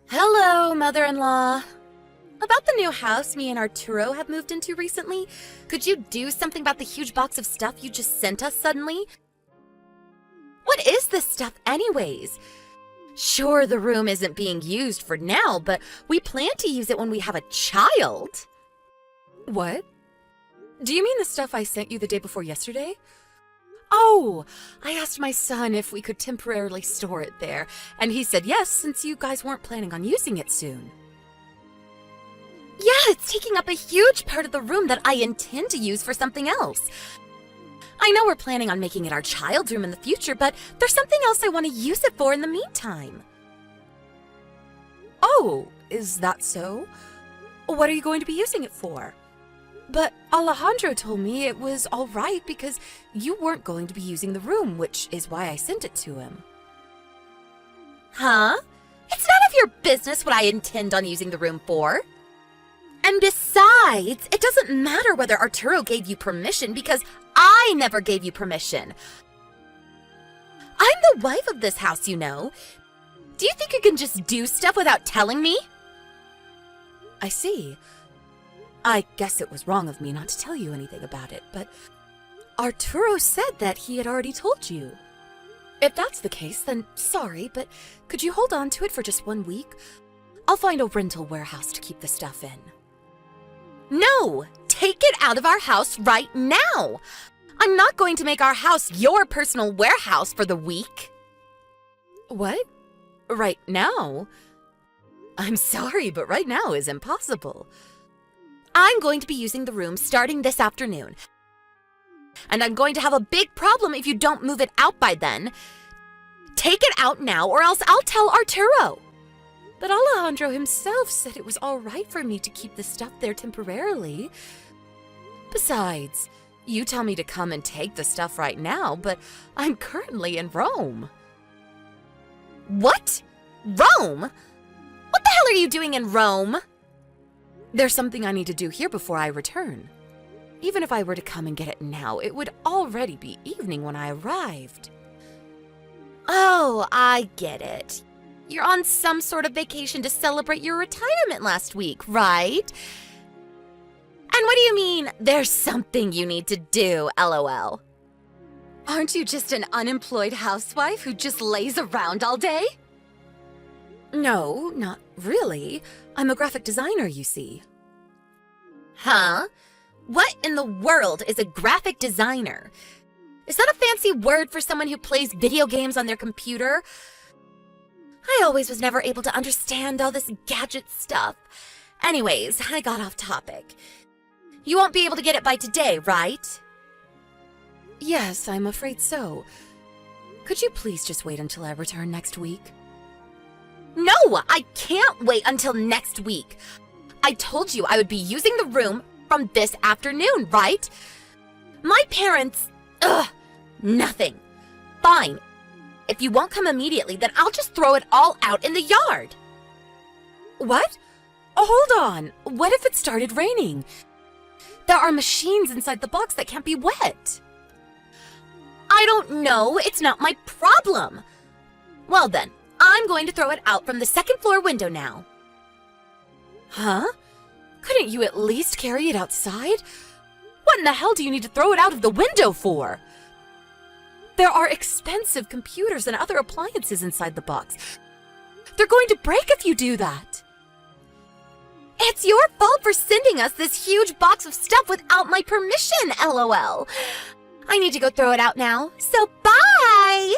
Hello, mother-in-law. About the new house me and Arturo have moved into recently, could you do something about the huge box of stuff you just sent us suddenly? What is this stuff anyways? Sure, the room isn't being used for now, but we plan to use it when we have a child. What? Do you mean the stuff I sent you the day before yesterday? Oh, I asked my son if we could temporarily store it there, and he said yes, since you guys weren't planning on using it soon. Yeah, it's taking up a huge part of the room that I intend to use for something else. I know we're planning on making it our child's room in the future, but there's something else I want to use it for in the meantime. Oh, is that so? What are you going to be using it for? But Alejandro told me it was all right because you weren't going to be using the room, which is why I sent it to him. Huh? It's none of your business what I intend on using the room for. And besides, it doesn't matter whether Arturo gave you permission because I never gave you permission. I'm the wife of this house, you know. Do you think you can just do stuff without telling me? I see. I guess it was wrong of me not to tell you anything about it, but Arturo said that he had already told you. If that's the case, then sorry, but could you hold on to it for just 1 week? I'll find a rental warehouse to keep the stuff in. No! Take it out of our house right now! I'm not going to make our house your personal warehouse for the week. What? Right now? I'm sorry, but right now is impossible. I'm going to be using the room starting this afternoon. And I'm going to have a big problem if you don't move it out by then. Take it out now or else I'll tell Arturo. But Alejandro himself said it was all right for me to keep the stuff there temporarily. Besides, you tell me to come and take the stuff right now, but I'm currently in Rome. What? Rome? What the hell are you doing in Rome? There's something I need to do here before I return. Even if I were to come and get it now, it would already be evening when I arrived. Oh, I get it. You're on some sort of vacation to celebrate your retirement last week, right? And what do you mean, there's something you need to do, LOL? Aren't you just an unemployed housewife who just lays around all day? No, not really. I'm a graphic designer, you see. Huh? What in the world is a graphic designer? Is that a fancy word for someone who plays video games on their computer? I always was never able to understand all this gadget stuff. Anyways, I got off topic. You won't be able to get it by today, right? Yes, I'm afraid so. Could you please just wait until I return next week? No, I can't wait until next week. I told you I would be using the room from this afternoon, right? My parents... nothing. Fine. If you won't come immediately, then I'll just throw it all out in the yard. What? Oh, hold on. What if it started raining? There are machines inside the box that can't be wet. I don't know. It's not my problem. Well then, I'm going to throw it out from the second floor window now. Huh? Couldn't you at least carry it outside? What in the hell do you need to throw it out of the window for? There are expensive computers and other appliances inside the box. They're going to break if you do that. It's your fault for sending us this huge box of stuff without my permission, LOL. I need to go throw it out now, so bye!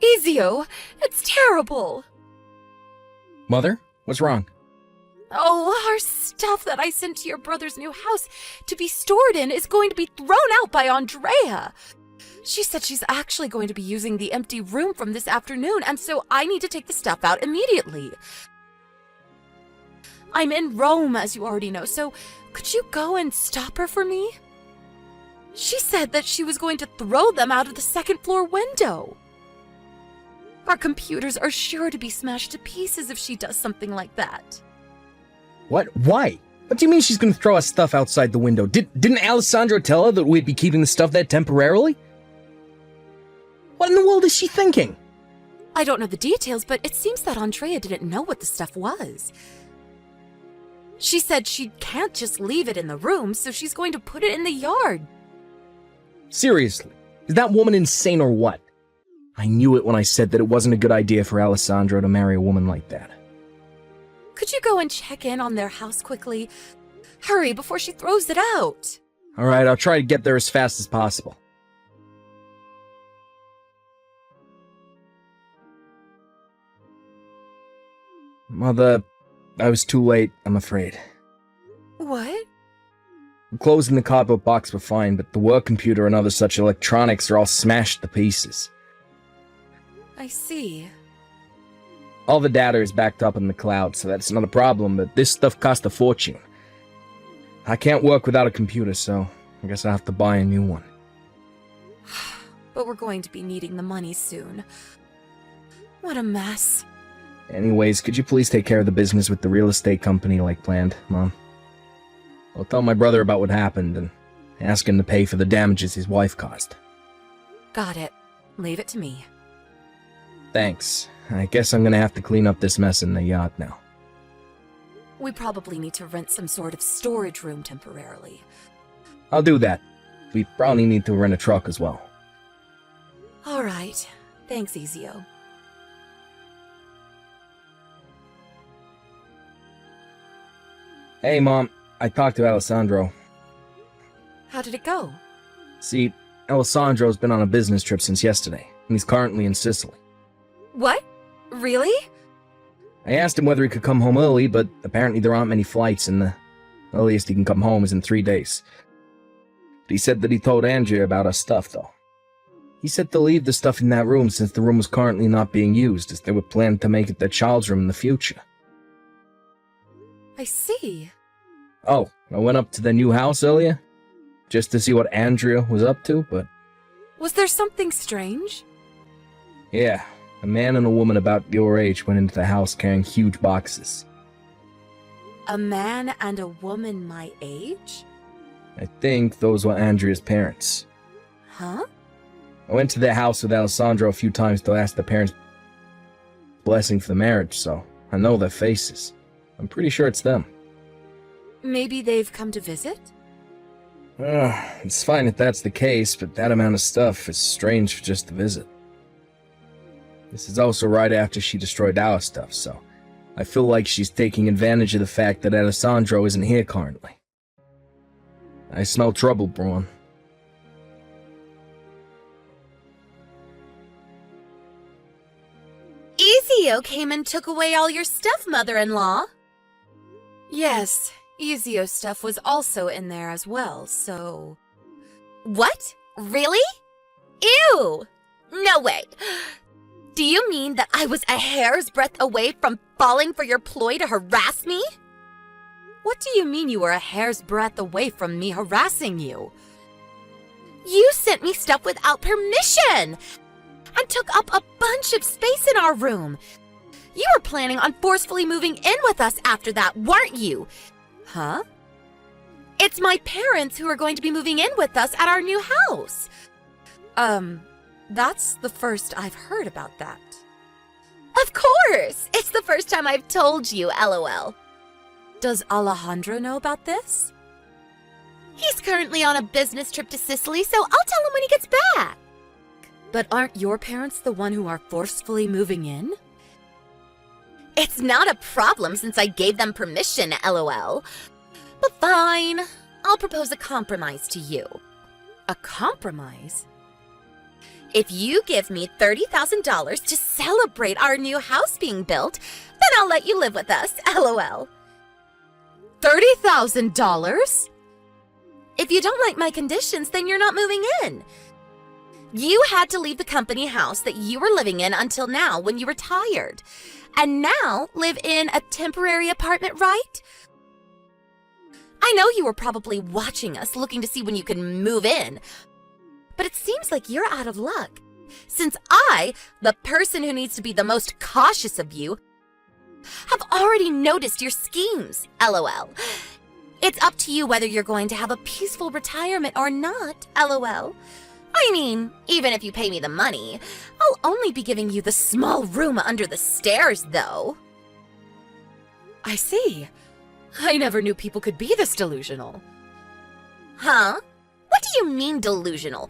Ezio, it's terrible. Mother, what's wrong? Oh, our stuff that I sent to your brother's new house to be stored in is going to be thrown out by Andrea. She said she's actually going to be using the empty room from this afternoon, and so I need to take the stuff out immediately. I'm in Rome, as you already know, so could you go and stop her for me? She said that she was going to throw them out of the second floor window. Our computers are sure to be smashed to pieces if she does something like that. What? Why? What do you mean she's gonna throw us stuff outside the window? Didn't Alessandro tell her that we'd be keeping the stuff there temporarily? What in the world is she thinking? I don't know the details, but it seems that Andrea didn't know what the stuff was. She said she can't just leave it in the room, so she's going to put it in the yard. Seriously, is that woman insane or what? I knew it when I said that it wasn't a good idea for Alessandro to marry a woman like that. Could you go and check in on their house quickly? Hurry before she throws it out. Alright, I'll try to get there as fast as possible. Mother, I was too late, I'm afraid. What? The clothes in the cardboard box were fine, but the work computer and other such electronics are all smashed to pieces. I see. All the data is backed up in the cloud, so that's not a problem, but this stuff cost a fortune. I can't work without a computer, so I guess I'll have to buy a new one. But we're going to be needing the money soon. What a mess. Anyways, could you please take care of the business with the real estate company like planned, Mom? I'll tell my brother about what happened and ask him to pay for the damages his wife caused. Got it. Leave it to me. Thanks. I guess I'm gonna have to clean up this mess in the yacht now. We probably need to rent some sort of storage room temporarily. I'll do that. We probably need to rent a truck as well. All right. Thanks, Ezio. Hey, Mom. I talked to Alessandro. How did it go? See, Alessandro's been on a business trip since yesterday, and he's currently in Sicily. What? Really? I asked him whether he could come home early, but apparently there aren't many flights, and the earliest he can come home is in 3 days. But he said that he told Andrea about our stuff, though. He said to leave the stuff in that room since the room was currently not being used, as they were planning to make it their child's room in the future. I see. Oh, I went up to their new house earlier, just to see what Andrea was up to, but... Was there something strange? Yeah, a man and a woman about your age went into the house carrying huge boxes. A man and a woman my age? I think those were Andrea's parents. Huh? I went to their house with Alessandro a few times to ask the parents' blessing for the marriage, so I know their faces. I'm pretty sure it's them. Maybe they've come to visit? It's fine if that's the case, but that amount of stuff is strange for just a visit. This is also right after she destroyed our stuff, so I feel like she's taking advantage of the fact that Alessandro isn't here currently. I smell trouble brewing. Ezio came and took away all your stuff, mother-in-law. Yes, Ezio's stuff was also in there as well, so... What? Really? Ew! No way! Do you mean that I was a hair's breadth away from falling for your ploy to harass me? What do you mean you were a hair's breadth away from me harassing you? You sent me stuff without permission! And took up a bunch of space in our room. You were planning on forcefully moving in with us after that, weren't you? Huh? It's my parents who are going to be moving in with us at our new house. That's the first I've heard about that. Of course! It's the first time I've told you, LOL. Does Alejandro know about this? He's currently on a business trip to Sicily, so I'll tell him when he gets back. But aren't your parents the one who are forcefully moving in? It's not a problem since I gave them permission, LOL. But fine, I'll propose a compromise to you. A compromise? If you give me $30,000 to celebrate our new house being built, then I'll let you live with us, LOL. $30,000? If you don't like my conditions, then you're not moving in. You had to leave the company house that you were living in until now when you retired. And now live in a temporary apartment, right? I know you were probably watching us, looking to see when you can move in. But it seems like you're out of luck. Since I, the person who needs to be the most cautious of you, have already noticed your schemes, LOL. It's up to you whether you're going to have a peaceful retirement or not, LOL. I mean, even if you pay me the money, I'll only be giving you the small room under the stairs, though. I see. I never knew people could be this delusional. Huh? What do you mean delusional?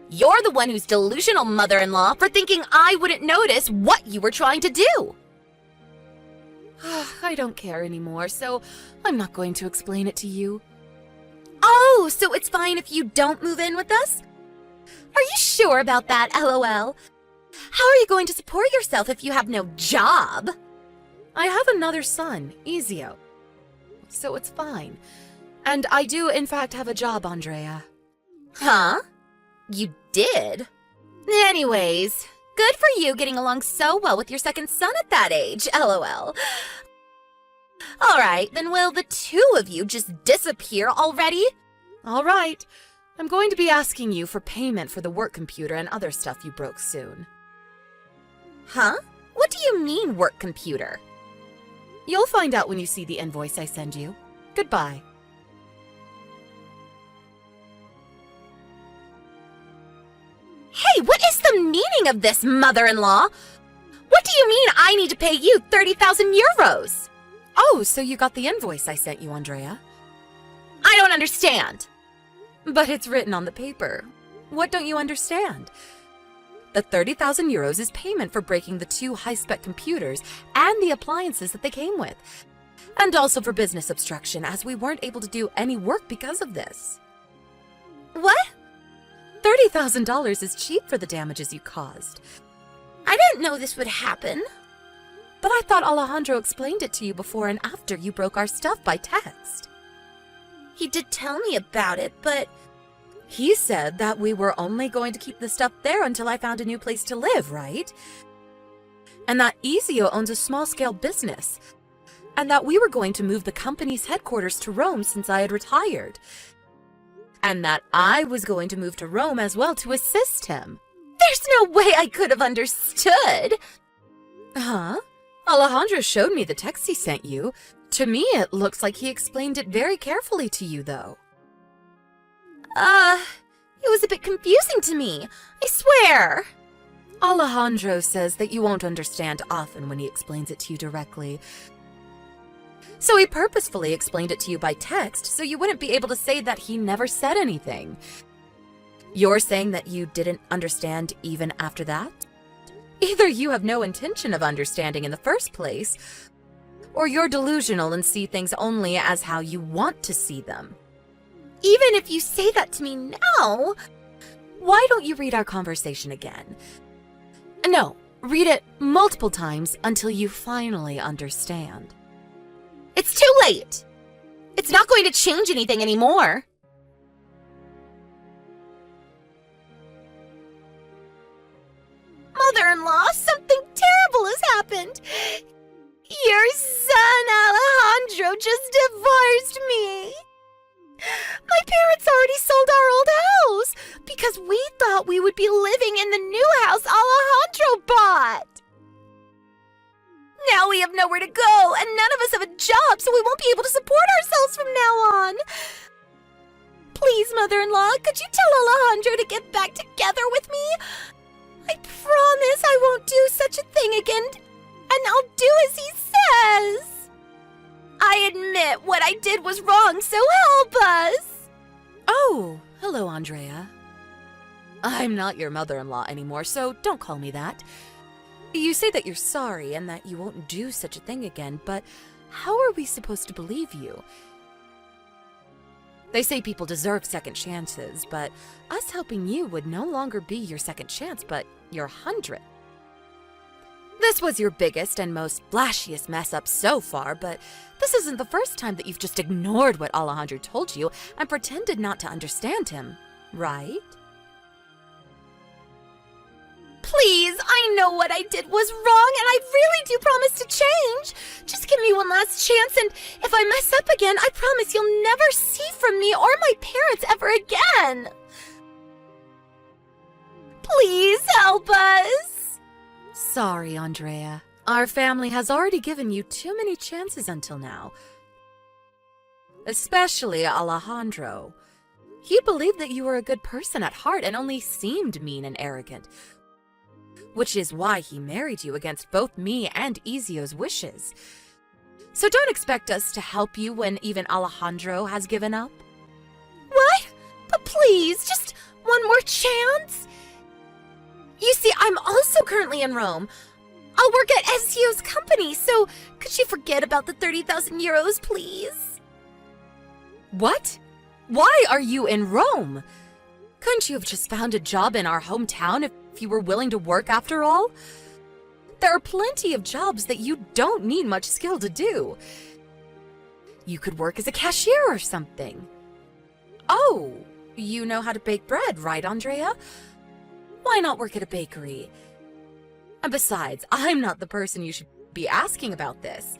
You're the one who's delusional, mother-in-law, for thinking I wouldn't notice what you were trying to do. I don't care anymore, so I'm not going to explain it to you. Oh, so it's fine if you don't move in with us? Are you sure about that, LOL? How are you going to support yourself if you have no job? I have another son, Ezio. So it's fine. And I do, in fact, have a job, Andrea. Huh? You did? Anyways, good for you getting along so well with your second son at that age, LOL. Alright, then will the two of you just disappear already? Alright. I'm going to be asking you for payment for the work computer and other stuff you broke soon. Huh? What do you mean, work computer? You'll find out when you see the invoice I send you. Goodbye. Hey, what is the meaning of this, mother-in-law? What do you mean I need to pay you 30,000 euros? Oh, so you got the invoice I sent you, Andrea? I don't understand. But it's written on the paper. What don't you understand? The 30,000 euros is payment for breaking the 2 high-spec computers and the appliances that they came with. And also for business obstruction, as we weren't able to do any work because of this. What? $30,000 is cheap for the damages you caused. I didn't know this would happen. But I thought Alejandro explained it to you before and after you broke our stuff by text. He did tell me about it, but... He said that we were only going to keep the stuff there until I found a new place to live, right? And that Ezio owns a small-scale business. And that we were going to move the company's headquarters to Rome since I had retired. And that I was going to move to Rome as well to assist him. There's no way I could have understood! Huh? Alejandro showed me the text he sent you. To me, it looks like he explained it very carefully to you, though. It was a bit confusing to me, I swear. Alejandro says that you won't understand often when he explains it to you directly. So he purposefully explained it to you by text so you wouldn't be able to say that he never said anything. You're saying that you didn't understand even after that? Either you have no intention of understanding in the first place, or you're delusional and see things only as how you want to see them. Even if you say that to me now, why don't you read our conversation again? No, read it multiple times until you finally understand. It's too late! It's not going to change anything anymore! Mother-in-law, something terrible has happened! Your son, Alejandro, just divorced me! My parents already sold our old house because we thought we would be living in the new house Alejandro bought. Now we have nowhere to go and none of us have a job, so we won't be able to support ourselves from now on. Please, mother-in-law, could you tell Alejandro to get back together with me? I promise I won't do such a thing again, and I'll do as he says. I admit what I did was wrong, so help us! Oh, hello, Andrea. I'm not your mother-in-law anymore, so don't call me that. You say that you're sorry and that you won't do such a thing again, but how are we supposed to believe you? They say people deserve second chances, but us helping you would no longer be your second chance, but your 100th. This was your biggest and most flashiest mess up so far, but this isn't the first time that you've just ignored what Alejandro told you and pretended not to understand him, right? Please, I know what I did was wrong, and I really do promise to change. Just give me one last chance, and if I mess up again, I promise you'll never see from me or my parents ever again. Please help us. Sorry, Andrea. Our family has already given you too many chances until now. Especially Alejandro. He believed that you were a good person at heart and only seemed mean and arrogant, which is why he married you against both me and Ezio's wishes. So don't expect us to help you when even Alejandro has given up. What? But please, just one more chance? You see, I'm also currently in Rome. I'll work at Ezio's company, so could you forget about the 30,000 euros, please? What? Why are you in Rome? Couldn't you have just found a job in our hometown if you were willing to work after all? There are plenty of jobs that you don't need much skill to do. You could work as a cashier or something. Oh, you know how to bake bread, right, Andrea? Why not work at a bakery? And besides, I'm not the person you should be asking about this.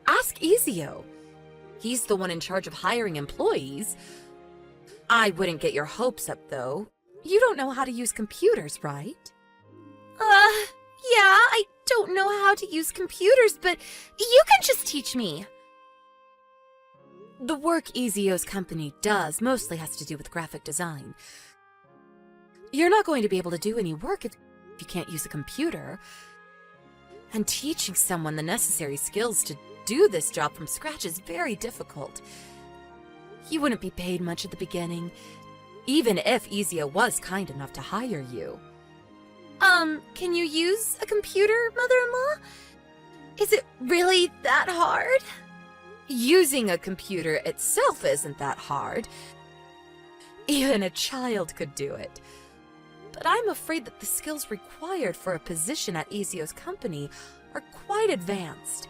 Ask Ezio. He's the one in charge of hiring employees. I wouldn't get your hopes up, though. You don't know how to use computers, right? Yeah, I don't know how to use computers, but you can just teach me. The work Ezio's company does mostly has to do with graphic design. You're not going to be able to do any work if you can't use a computer. And teaching someone the necessary skills to do this job from scratch is very difficult. You wouldn't be paid much at the beginning, even if Ezio was kind enough to hire you. Can you use a computer, Mother-in-law? Is it really that hard? Using a computer itself isn't that hard. Even a child could do it. But I'm afraid that the skills required for a position at Ezio's company are quite advanced,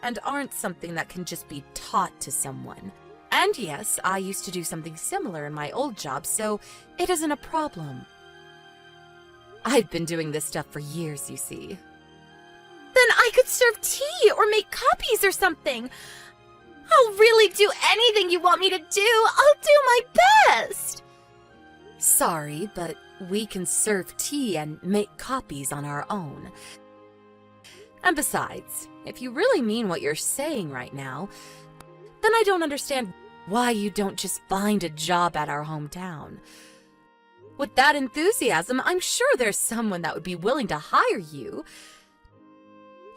and aren't something that can just be taught to someone. And yes, I used to do something similar in my old job, so it isn't a problem. I've been doing this stuff for years, you see. Then I could serve tea or make copies or something. I'll really do anything you want me to do. I'll do my best. Sorry, but we can serve tea and make copies on our own. And besides, if you really mean what you're saying right now, then I don't understand why you don't just find a job at our hometown. With that enthusiasm, I'm sure there's someone that would be willing to hire you.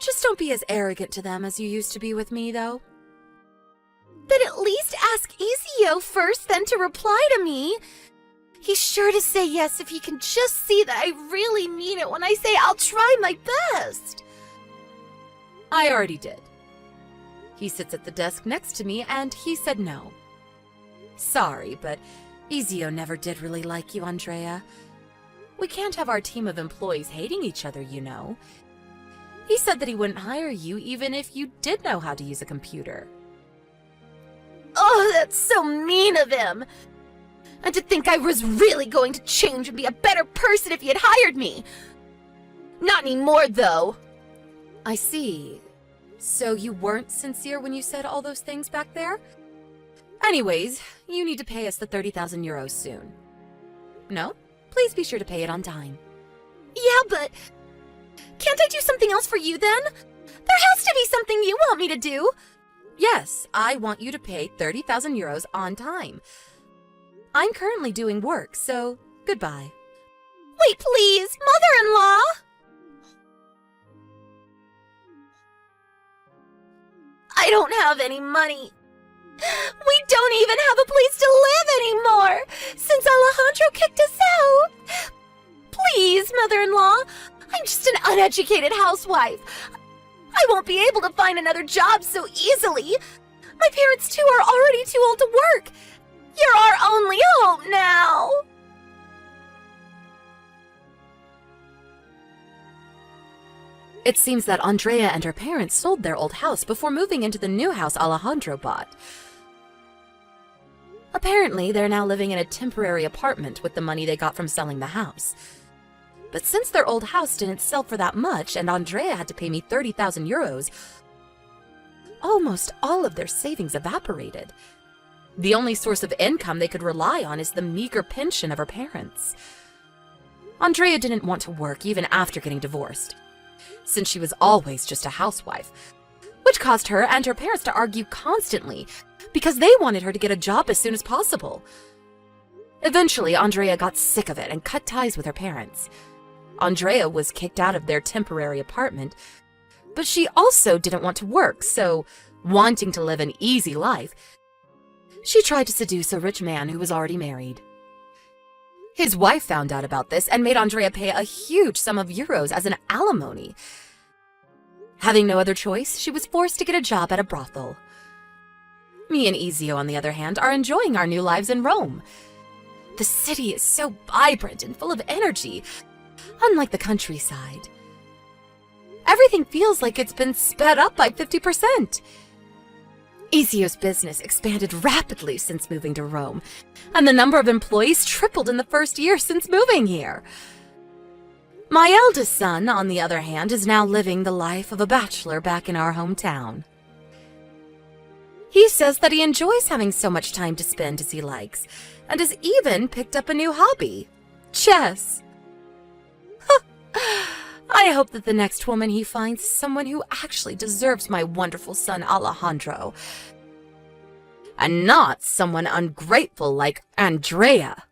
Just don't be as arrogant to them as you used to be with me, though. Then at least ask Ezio first, then to reply to me. He's sure to say yes if he can just see that I really mean it when I say I'll try my best. I already did. He sits at the desk next to me, and he said no. Sorry, but Ezio never did really like you, Andrea. We can't have our team of employees hating each other, you know. He said that he wouldn't hire you even if you did know how to use a computer. Oh, that's so mean of him! And to think I was really going to change and be a better person if he had hired me! Not anymore, though. I see. So you weren't sincere when you said all those things back there? Anyways, you need to pay us the 30,000 euros soon. No? Please be sure to pay it on time. Yeah, but can't I do something else for you then? There has to be something you want me to do. Yes, I want you to pay 30,000 euros on time. I'm currently doing work, so goodbye. Wait, please, mother-in-law! I don't have any money. We don't even have a place to live anymore, since Alejandro kicked us out. Please, mother-in-law, I'm just an uneducated housewife. I won't be able to find another job so easily. My parents, too, are already too old to work. You're our only hope now. It seems that Andrea and her parents sold their old house before moving into the new house Alejandro bought. Apparently, they're now living in a temporary apartment with the money they got from selling the house. But since their old house didn't sell for that much and Andrea had to pay me 30,000 euros, almost all of their savings evaporated. The only source of income they could rely on is the meager pension of her parents. Andrea didn't want to work even after getting divorced, since she was always just a housewife, which caused her and her parents to argue constantly because they wanted her to get a job as soon as possible. Eventually, Andrea got sick of it and cut ties with her parents. Andrea was kicked out of their temporary apartment, but she also didn't want to work, so, wanting to live an easy life, she tried to seduce a rich man who was already married. His wife found out about this and made Andrea pay a huge sum of euros as an alimony. Having no other choice, she was forced to get a job at a brothel. Me and Ezio, on the other hand, are enjoying our new lives in Rome. The city is so vibrant and full of energy, unlike the countryside. Everything feels like it's been sped up by 50%. Ezio's business expanded rapidly since moving to Rome, and the number of employees tripled in the first year since moving here. My eldest son, on the other hand, is now living the life of a bachelor back in our hometown. He says that he enjoys having so much time to spend as he likes, and has even picked up a new hobby: chess. I hope that the next woman he finds is someone who actually deserves my wonderful son Alejandro, and not someone ungrateful like Andrea.